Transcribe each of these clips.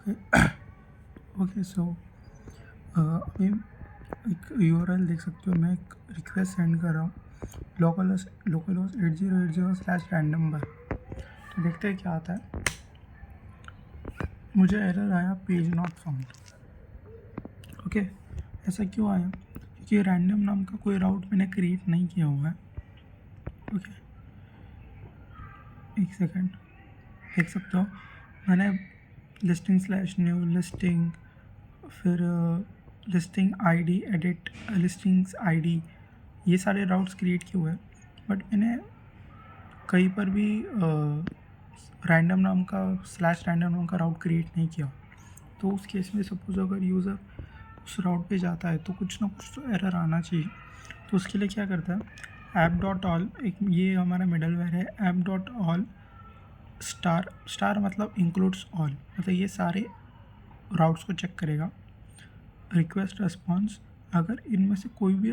Okay so अभी एक URL देख सकते हो, मैं एक रिक्वेस्ट सेंड कर रहा हूँ लोकलहोस्ट 8080/random। तो देखते हैं क्या आता है। मुझे एरर आया पेज नॉट फाउंड। ओके, ऐसा क्यों आया? क्योंकि रैंडम नाम का कोई राउट मैंने क्रिएट नहीं किया हुआ है। ओके, एक सेकेंड, देख सकते हो मैंने लिस्टिंग/न्यू लिस्टिंग, फिर listing ID edit, listings ID, ये सारे राउट्स क्रिएट किए हुए हैं। बट मैंने कहीं पर भी रैंडम नाम का /रैंडम नाम का राउट क्रिएट नहीं किया। तो उस केस में सपोज अगर यूज़र उस राउट पे जाता है तो कुछ ना कुछ तो एरर आना चाहिए। तो उसके लिए क्या करता है, app.all, एक ये हमारा मिडलवेयर है, app.all स्टार मतलब इंक्लूड्स ऑल, मतलब ये सारे राउट्स को चेक करेगा। रिक्वेस्ट रिस्पॉन्स, अगर इनमें से कोई भी,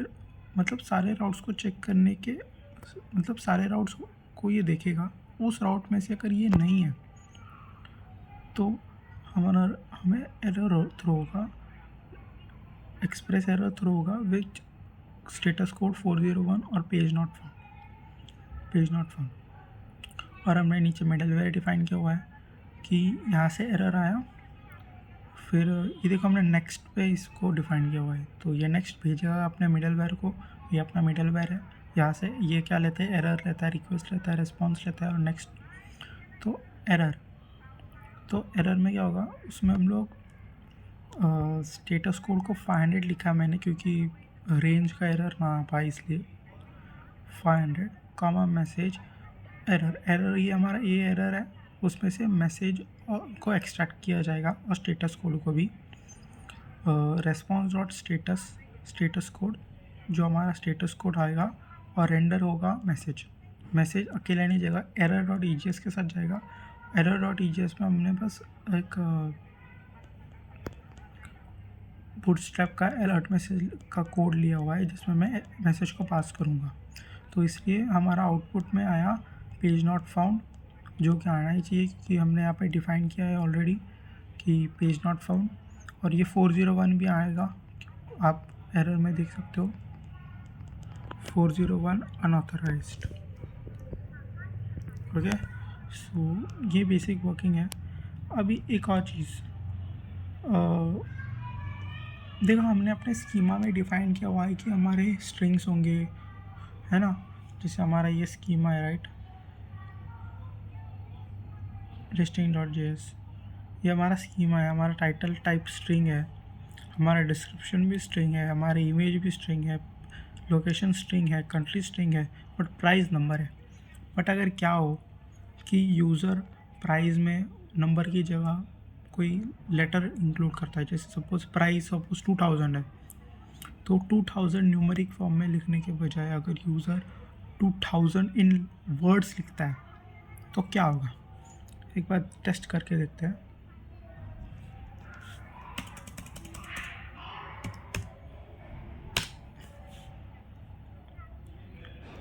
मतलब सारे राउट्स को चेक करने के, मतलब सारे राउट्स को ये देखेगा, उस राउट में से अगर ये नहीं है तो हमें एरर थ्रो होगा, एक्सप्रेस एरर थ्रो होगा विच स्टेटस कोड 401 और पेज नॉट फाउंड। और हमने नीचे मिडलवेयर डिफाइन किया हुआ है कि यहाँ से एरर आया, फिर ये देखो हमने नेक्स्ट पे इसको डिफाइन किया हुआ है, तो ये नेक्स्ट भेजेगा अपने मिडलवेयर को। ये अपना मिडलवेयर है, यहाँ से ये क्या लेते हैं, एरर लेता है, रिक्वेस्ट लेता है, रिस्पॉन्स लेता है और नेक्स्ट। तो एरर में क्या होगा, उसमें हम लोग स्टेटस कोड को 500 लिखा मैंने, क्योंकि रेंज का एरर ना आ पाए इसलिए 500 कामा मैसेज एरर। ये हमारा ये एरर है, उसमें से मैसेज को एक्सट्रैक्ट किया जाएगा और स्टेटस कोड को भी। response.status कोड, जो हमारा स्टेटस कोड आएगा और रेंडर होगा मैसेज अकेले नहीं जाएगा, error.egs के साथ जाएगा। error.egs में हमने बस एक बूटस्ट्रैप का अलर्ट मैसेज का कोड लिया हुआ है जिसमें मैं मैसेज को पास करूँगा। तो इसलिए हमारा आउटपुट में आया पेज नॉट फाउंड, जो कि आना ही चाहिए क्योंकि हमने यहाँ पे डिफ़ाइन किया है ऑलरेडी कि पेज नॉट फाउंड। और ये 401 भी आएगा, आप एरर में देख सकते हो 401 अनऑथराइज्ड। ओके, सो ये बेसिक वर्किंग है। अभी एक और चीज़ देखो, हमने अपने स्कीमा में डिफ़ाइन किया हुआ है कि हमारे स्ट्रिंग्स होंगे, है ना। जैसे हमारा ये स्कीमा है, राइट, listing.js, ये हमारा स्कीमा है, हमारा टाइटल टाइप स्ट्रिंग है, हमारा डिस्क्रिप्शन भी स्ट्रिंग है, हमारी इमेज भी स्ट्रिंग है, लोकेशन स्ट्रिंग है, कंट्री स्ट्रिंग है, बट प्राइस नंबर है। बट अगर क्या हो कि यूज़र प्राइस में नंबर की जगह कोई लेटर इंक्लूड करता है, जैसे सपोज प्राइस 2000 है, तो 2000 न्यूमेरिक फॉर्म में लिखने के बजाय अगर यूज़र 2000 इन वर्ड्स लिखता है तो क्या होगा, एक बार टेस्ट करके देखते हैं।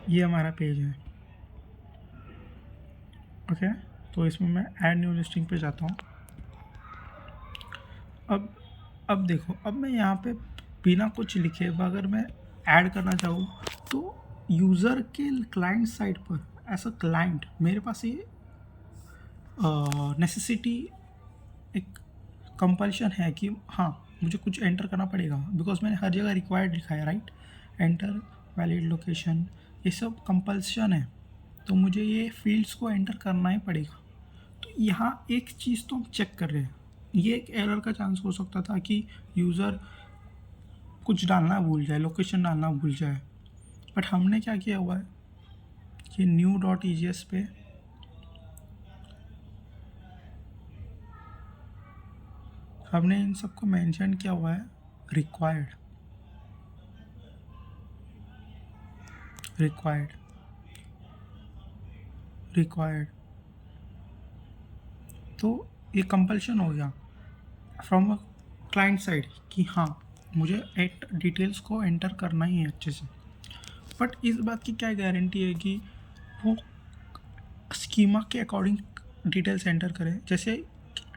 ये हमारा पेज है। ओके, तो इसमें मैं ऐड न्यू लिस्टिंग पे जाता हूँ। अब देखो, अब मैं यहाँ पे बिना कुछ लिखे अगर मैं ऐड करना चाहूँ तो यूज़र के क्लाइंट साइड पर एज अ क्लाइंट मेरे पास ये नेसेसिटी, एक कंपल्शन है कि हाँ मुझे कुछ एंटर करना पड़ेगा, बिकॉज मैंने हर जगह रिक्वायर्ड लिखा है, राइट, एंटर वैलिड लोकेशन, ये सब कंपल्शन है, तो मुझे ये फील्ड्स को एंटर करना ही पड़ेगा। तो यहाँ एक चीज़ तो हम चेक कर रहे हैं, ये एक एरर का चांस हो सकता था कि यूज़र कुछ डालना भूल जाए, लोकेशन डालना भूल जाए, बट हमने क्या किया हुआ है कि new.egs पे हमने इन सबको मेंशन किया हुआ है रिक्वायर्ड। तो ये कंपल्शन हो गया फ्रॉम अ क्लाइंट साइड कि हाँ मुझे डिटेल्स को एंटर करना ही है अच्छे से। बट इस बात की क्या गारंटी है कि वो स्कीमा के अकॉर्डिंग डिटेल्स एंटर करें। जैसे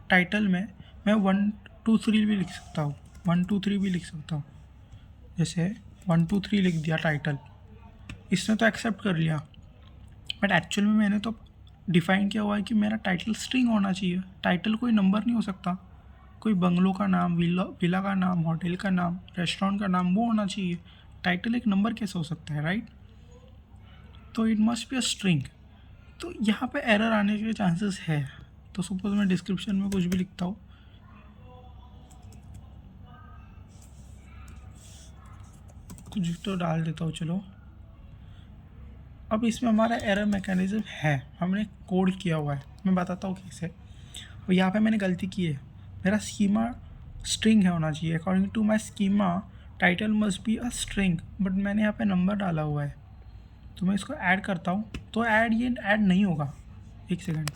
टाइटल में मैं 1 2 3 भी लिख सकता हूँ, 1 2 3 भी लिख सकता हूँ। जैसे 1 2 3 लिख दिया टाइटल, इसने तो एक्सेप्ट कर लिया, बट एक्चुअल में मैंने तो डिफ़ाइन किया हुआ है कि मेरा टाइटल स्ट्रिंग होना चाहिए। टाइटल कोई नंबर नहीं हो सकता। कोई बंगलो का नाम, विला का नाम, होटल का नाम, रेस्टोरेंट का नाम, वो होना चाहिए। टाइटल एक नंबर कैसे हो सकता है, राइट? तो it must be a string. तो यहाँ पे एरर आने के चांसेस है। तो सपोज मैं डिस्क्रिप्शन में कुछ भी लिखता हूँ, कुछ तो डाल देता हूँ, चलो। अब इसमें हमारा एरर मैकेनिज्म है, हमने कोड किया हुआ है, मैं बताता हूँ कैसे। और यहाँ पे मैंने गलती की है, मेरा स्कीमा स्ट्रिंग है होना चाहिए। According to my schema title must be a string, but मैंने यहाँ पे नंबर डाला हुआ है। तो मैं इसको ऐड करता हूँ, तो ये ऐड नहीं होगा। एक सेकेंड,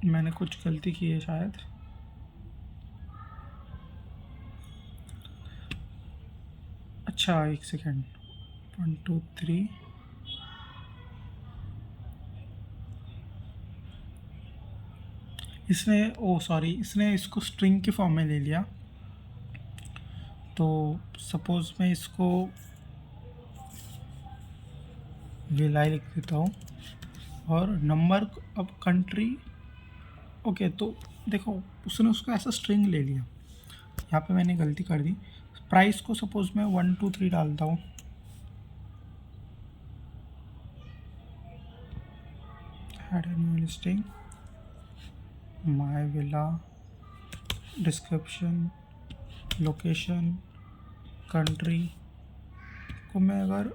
मैंने कुछ गलती की है शायद। अच्छा एक सेकेंड, 1 2 3, इसने इसको स्ट्रिंग के फॉर्म में ले लिया। तो सपोज़ मैं इसको विलाई लिख देता हूँ और नंबर, अब कंट्री, ओके। तो देखो उसने उसको ऐसा स्ट्रिंग ले लिया। यहाँ पे मैंने गलती कर दी। प्राइस को सपोज़ मैं 1 2 3 डालता हूँ, add a new listing, my villa, description, location, country को मैं अगर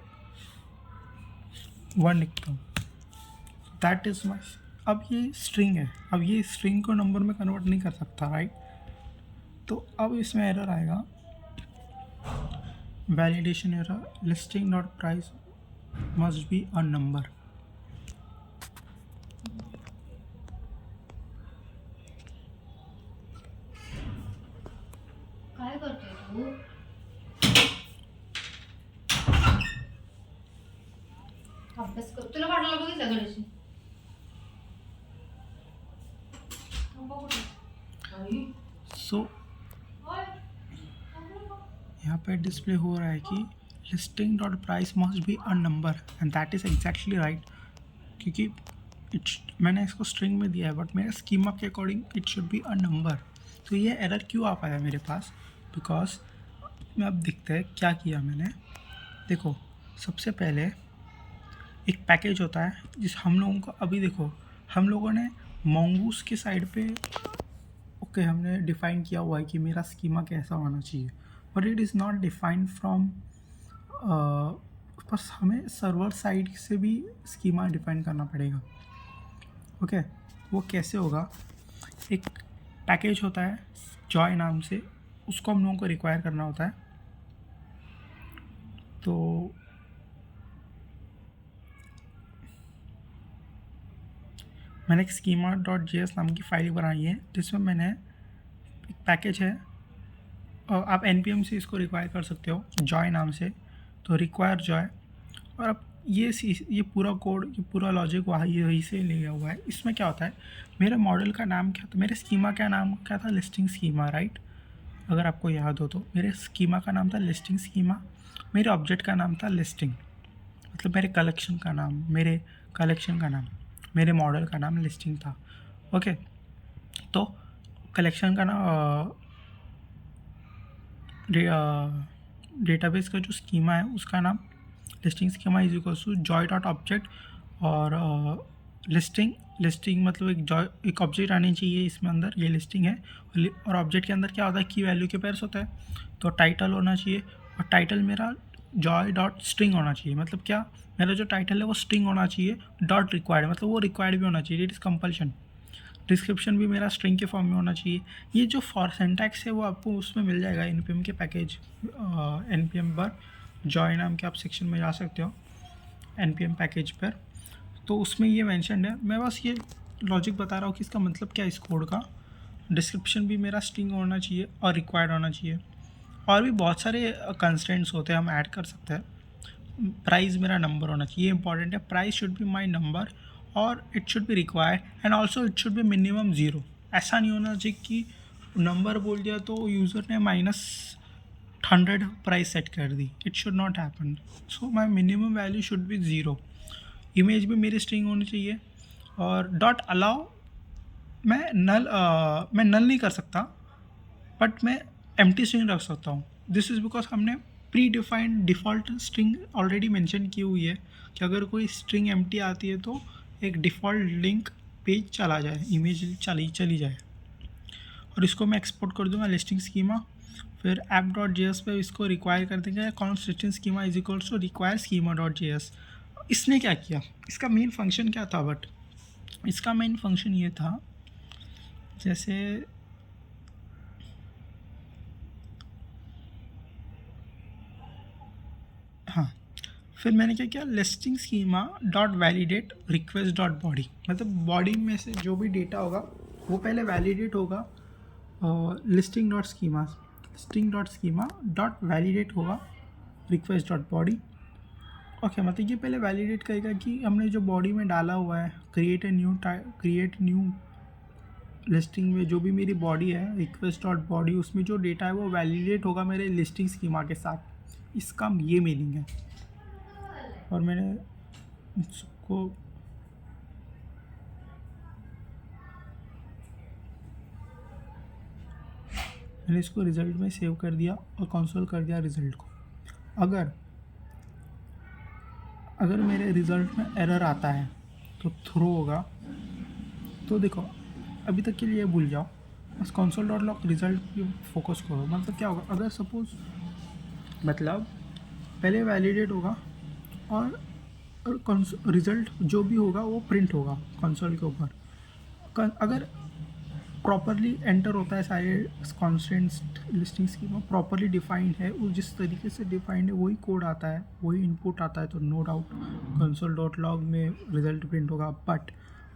1 लिखता हूँ, दैट इज़ माई। अब ये स्ट्रिंग है, अब ये स्ट्रिंग को नंबर में कन्वर्ट नहीं कर सकता, राइट? तो अब इसमें एरर आएगा, validation error, listing dot price must be a number. काय करतोय तू? अभ्यास कर. तुला पाठवला बघितलं गणेशने? सो यहाँ पे डिस्प्ले हो रहा है कि listing dot price must be a number, and that is exactly right, क्योंकि मैंने इसको स्ट्रिंग में दिया है, बट मेरे स्कीमा के according it should B a number. तो ये एरर क्यों आ पाया मेरे पास? बिकॉज मैं अब दिखता है क्या किया मैंने। देखो सबसे पहले एक पैकेज होता है जिस हम लोगों को, अभी देखो हम लोगों ने मोंगूस के साइड पे ओके हमने डिफ़ाइन किया हुआ है कि मेरा स्कीमा कैसा होना चाहिए, but it is not defined from, बस हमें सर्वर साइड से भी स्कीमा डिफाइन करना पड़ेगा। ओके वो कैसे होगा? एक पैकेज होता है जॉय नाम से, उसको हम लोगों को रिक्वायर करना होता है। तो मैंने एक स्कीमा डॉट जेएस नाम की फाइल बनाई है जिसमें मैंने एक पैकेज है, और आप npm से इसको रिक्वायर कर सकते हो जॉय नाम से। तो रिक्वायर जॉय, और अब ये पूरा कोड, ये पूरा लॉजिक वही से लिया हुआ है। इसमें क्या होता है, मेरे मॉडल का नाम क्या था, मेरे स्कीमा का नाम क्या था, लिस्टिंग स्कीमा, राइट? अगर आपको याद हो तो मेरे स्कीमा का नाम था लिस्टिंग स्कीमा, मेरे ऑब्जेक्ट का नाम था लिस्टिंग, मतलब मेरे कलेक्शन का नाम, मेरे मॉडल का नाम लिस्टिंग था। ओके तो कलेक्शन का नाम, डेटाबेस का जो स्कीमा है उसका नाम listing schema is equal to Joi dot object, और लिस्टिंग मतलब एक ऑब्जेक्ट आनी चाहिए इसमें अंदर, ये लिस्टिंग है। और ऑब्जेक्ट के अंदर क्या होता है, की वैल्यू के पेयर्स होता है। तो टाइटल होना चाहिए, और टाइटल मेरा जॉय डॉट स्ट्रिंग होना चाहिए, मतलब क्या, मेरा जो टाइटल है वो स्ट्रिंग होना चाहिए, डॉट रिक्वायर्ड मतलब वो रिक्वायर्ड भी होना चाहिए, इट इज़ कंपल्शन। डिस्क्रिप्शन भी मेरा स्ट्रिंग के फॉर्म में होना चाहिए। ये जो फॉर सिंटैक्स है वो आपको उसमें मिल जाएगा npm के पैकेज, npm पर जॉय नाम के आप सेक्शन में जा सकते हो npm पैकेज पर, तो उसमें ये मेंशन है। मैं बस ये लॉजिक बता रहा हूँ कि इसका मतलब क्या है इस कोड का। डिस्क्रिप्शन भी मेरा स्ट्रिंग होना चाहिए और रिक्वायर्ड होना चाहिए, और भी बहुत सारे कंस्ट्रेंट्स होते हैं हम ऐड कर सकते हैं, प्राइस मेरा नंबर होना चाहिए, ये इंपॉर्टेंट है। Price should be my number और it should be required and also it should be minimum 0। ऐसा नहीं होना चाहिए कि नंबर बोल दिया तो यूज़र ने -100 प्राइस सेट कर दी। It should not happen. So my minimum value should be 0। Image भी मेरी स्ट्रिंग होनी चाहिए। और डॉट अलाउ मैं नल नहीं कर सकता, बट मैं एम्प्टी स्ट्रिंग रख सकता हूँ। दिस इज़ बिकॉज हमने pre defined default string already mention की हुई है कि अगर कोई स्ट्रिंग एम्प्टी आती है तो एक डिफ़ॉल्ट लिंक पेज चला जाए, इमेज चली जाए। और इसको मैं एक्सपोर्ट कर दूंगा लिस्टिंग स्कीमा। फिर app.js पे इसको रिक्वायर कर देंगे constitution schema is equals to require schema dot JS. इसने क्या किया, इसका मेन फंक्शन क्या था? बट इसका मेन फंक्शन ये था, जैसे हाँ, फिर मैंने क्या किया, listing schema dot validate request dot body. मतलब बॉडी में से जो भी डेटा होगा वो पहले वैलिडेट होगा listing dot schema dot validate होगा रिक्वेस्ट डॉट बॉडी। ओके, मतलब ये पहले वैलिडेट करेगा कि हमने जो बॉडी में डाला हुआ है क्रिएट न्यू लिस्टिंग में जो भी मेरी बॉडी है रिक्वेस्ट डॉट बॉडी, उसमें जो डेटा है वो वैलिडेट होगा मेरे लिस्टिंग स्कीमा के साथ। इसका ये मीनिंग है। और मैंने इसको रिजल्ट में सेव कर दिया और कंसोल कर दिया रिजल्ट को। अगर मेरे रिजल्ट में एरर आता है तो थ्रो होगा। तो देखो, अभी तक के लिए भूल जाओ, बस कंसोल डॉट लॉग रिजल्ट पे फोकस करो। मतलब क्या होगा, अगर सपोज मतलब पहले वैलिडेट होगा और रिजल्ट जो भी होगा वो प्रिंट होगा कंसोल के ऊपर। अगर प्रॉपरली एंटर होता है सारे constants listing schema properly defined है, वो जिस तरीके से डिफाइंड है वही कोड आता है, वही इनपुट आता है, तो no doubt console dot log में रिजल्ट प्रिंट होगा। बट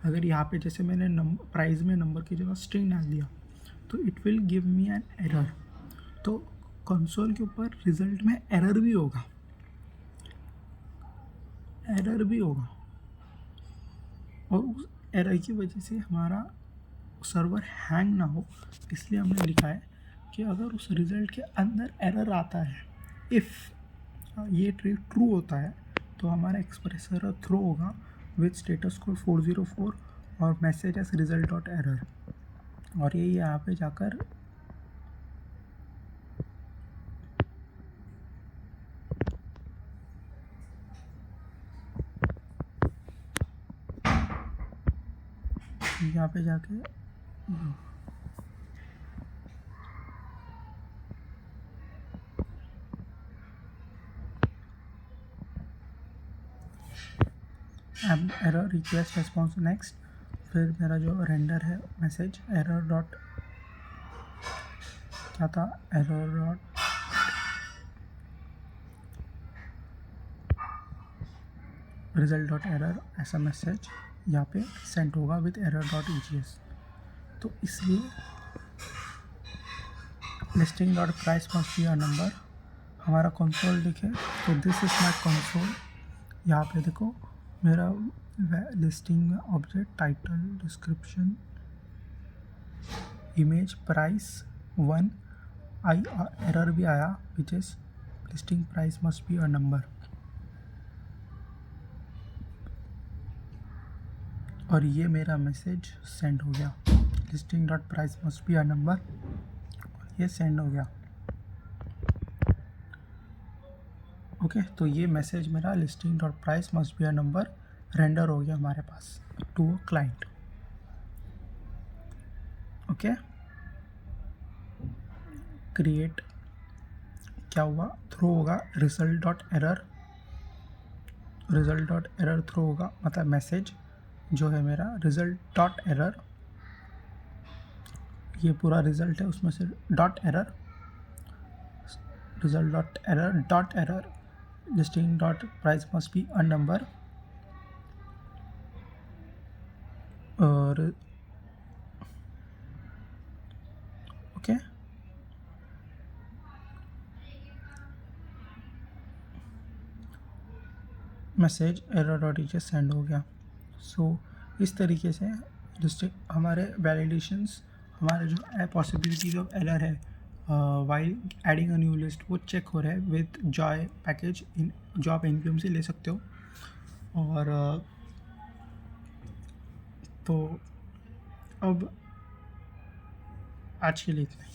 अगर यहाँ पे जैसे मैंने प्राइस में नंबर की जगह स्ट्रिंग डाल दिया तो it will give me an error. तो कंसोल के ऊपर रिजल्ट में एरर भी होगा और उस एरर की वजह से हमारा सर्वर हैंग ना हो, इसलिए हमने लिखा है कि अगर उस रिज़ल्ट के अंदर एरर आता है, इफ़ ये ट्रू होता है तो हमारा एक्सप्रेसर थ्रो होगा विथ स्टेटस कोड 404 और message S result dot error. और ये यहाँ पे जाकर जाके एरर रिक्वेस्ट रिस्पॉन्स नेक्स्ट। फिर मेरा जो रेंडर है मैसेज एरर डॉट क्या था, error dot result dot error, ऐसा मैसेज यहाँ पे सेंड होगा विद एरर डॉट EGS। तो इसलिए listing dot price must be a number. हमारा कंसोल दिखे तो दिस इज माई कंसोल। यहाँ पे देखो मेरा listing object title description image price 1 error भी आया which is listing price must be a number. और ये मेरा मैसेज सेंड हो गया, listing dot price must be a number, ये सेंड हो गया। ओके, तो ये मैसेज मेरा listing dot price must be a number render हो गया हमारे पास to a client. Okay, create क्या हुआ, थ्रो होगा रिजल्ट डॉट एरर थ्रो होगा, मतलब मैसेज जो है मेरा रिजल्ट डॉट एरर, ये पूरा रिजल्ट है उसमें से dot error, result dot error listing dot price must be a number. और okay, message error dot e send हो गया। सो इस तरीके से लिस्टिंग हमारे वैलिडेशंस, हमारे जो पॉसिबिलिटीज ऑफ एरर है while adding a new list, वो चेक हो रहा है विद जॉय पैकेज इन जो आप npm से ले सकते हो। और तो अब आज के लिए इतना ही।